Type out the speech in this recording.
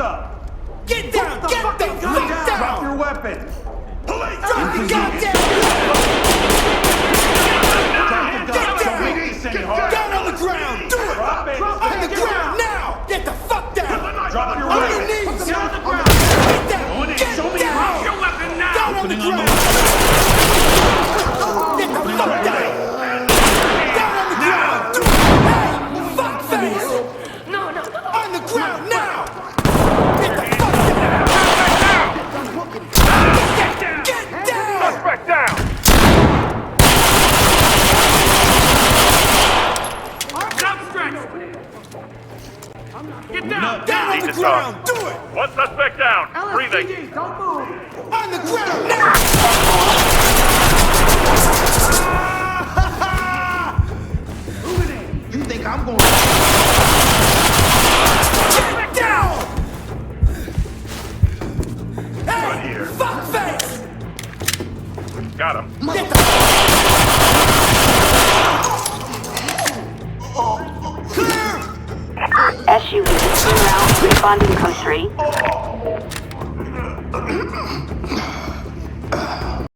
up? Get down! Get the fuck down! Drop your weapon! Police! Drop the goddamn Get down! Down on the ground! Do it! Drop it! On the ground now! Get the fuck down! Drop your On weapon! your knees! Down on the ground! Get down! Get Get down! your weapon now! Down on the ground! Get the fuck down! Down on the ground! Hey! Fuck face! No. On the ground now! Get the fuck down! Get down! Suspect down! Get down! Down on the ground! Do it! One suspect down. Breathing. Don't move! On the ground now! You think I'm going Get down! Right Hey! here. Fuck face! Got him. Get the SUV en route, responding code 3.